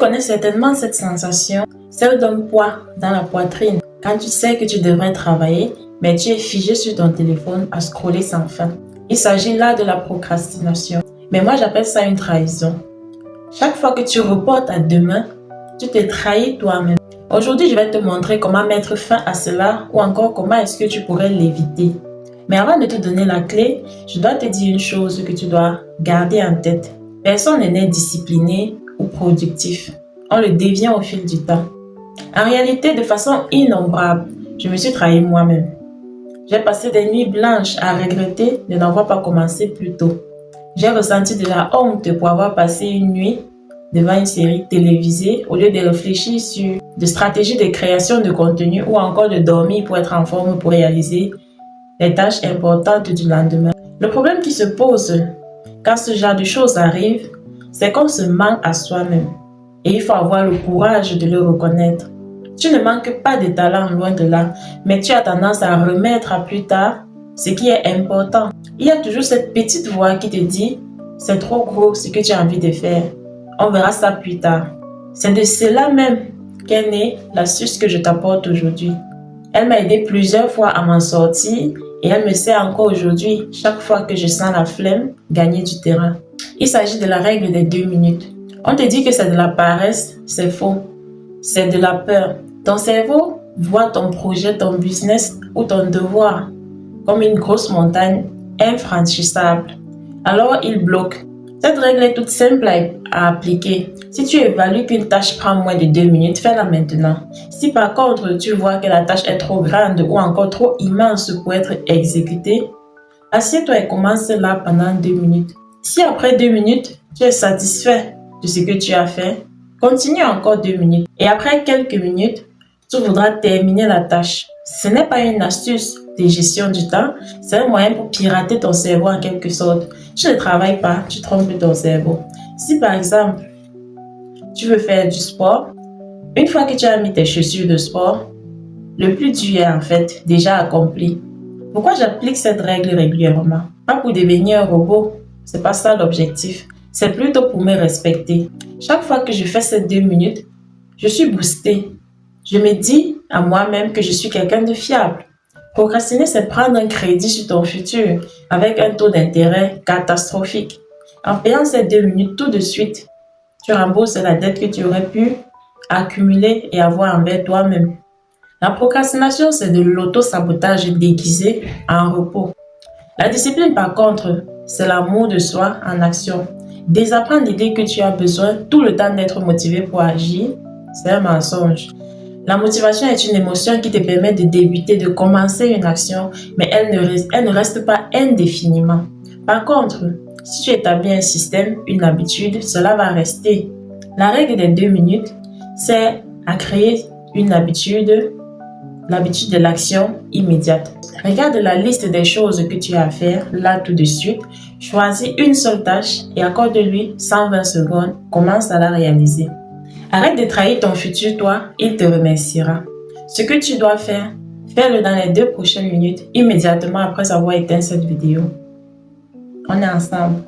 connais certainement cette sensation, celle d'un poids dans la poitrine. Quand tu sais que tu devrais travailler, mais tu es figé sur ton téléphone à scroller sans fin. Il s'agit là de la procrastination. Mais moi, j'appelle ça une trahison. Chaque fois que tu reportes à demain, tu te trahis toi-même. Aujourd'hui, je vais te montrer comment mettre fin à cela ou encore comment est-ce que tu pourrais l'éviter. Mais avant de te donner la clé, je dois te dire une chose que tu dois garder en tête. Personne n'est né discipliné ou productif. On le devient au fil du temps. En réalité, de façon innombrable, je me suis trahi moi-même. J'ai passé des nuits blanches à regretter de n'avoir pas commencé plus tôt. J'ai ressenti de la honte pour avoir passé une nuit devant une série télévisée au lieu de réfléchir sur des stratégies de création de contenu ou encore de dormir pour être en forme pour réaliser les tâches importantes du lendemain. Le problème qui se pose quand ce genre de choses arrive, c'est qu'on se ment à soi-même et il faut avoir le courage de le reconnaître. Tu ne manques pas de talent, loin de là, mais tu as tendance à remettre à plus tard ce qui est important. Il y a toujours cette petite voix qui te dit « c'est trop gros ce que tu as envie de faire, on verra ça plus tard ». C'est de cela même qu'est née l'astuce que je t'apporte aujourd'hui. Elle m'a aidé plusieurs fois à m'en sortir et elle me sert encore aujourd'hui, chaque fois que je sens la flemme, gagner du terrain. Il s'agit de la règle des 2 minutes. On te dit que c'est de la paresse, c'est faux. C'est de la peur. Ton cerveau voit ton projet, ton business ou ton devoir comme une grosse montagne infranchissable. Alors il bloque. Cette règle est toute simple à appliquer. Si tu évalues qu'une tâche prend moins de 2 minutes, fais-la maintenant. Si par contre tu vois que la tâche est trop grande ou encore trop immense pour être exécutée, assieds-toi et commence là pendant 2 minutes. Si après 2 minutes, tu es satisfait de ce que tu as fait, continue encore 2 minutes. Et après quelques minutes, tu voudras terminer la tâche. Ce n'est pas une astuce de gestion du temps, c'est un moyen pour pirater ton cerveau en quelque sorte. Tu ne travailles pas, tu trompes ton cerveau. Si par exemple, tu veux faire du sport, une fois que tu as mis tes chaussures de sport, le plus dur est en fait déjà accompli. Pourquoi j'applique cette règle régulièrement? Pas pour devenir un robot, c'est pas ça l'objectif. C'est plutôt pour me respecter. Chaque fois que je fais ces 2 minutes, je suis boostée. Je me dis à moi-même que je suis quelqu'un de fiable. Procrastiner, c'est prendre un crédit sur ton futur avec un taux d'intérêt catastrophique. En payant ces 2 minutes tout de suite, tu rembourses la dette que tu aurais pu accumuler et avoir envers toi-même. La procrastination, c'est de l'auto-sabotage déguisé en repos. La discipline, par contre, c'est l'amour de soi en action. Désapprendre l'idée que tu as besoin tout le temps d'être motivé pour agir, c'est un mensonge. La motivation est une émotion qui te permet de débuter, de commencer une action, mais elle ne reste pas indéfiniment. Par contre, si tu établis un système, une habitude, cela va rester. La règle des 2 minutes, c'est à créer une habitude, l'habitude de l'action immédiate. Regarde la liste des choses que tu as à faire là tout de suite. Choisis une seule tâche et accorde-lui 120 secondes. Commence à la réaliser. Arrête de trahir ton futur toi, il te remerciera. Ce que tu dois faire, fais-le dans les 2 prochaines minutes, immédiatement après avoir éteint cette vidéo. On est ensemble.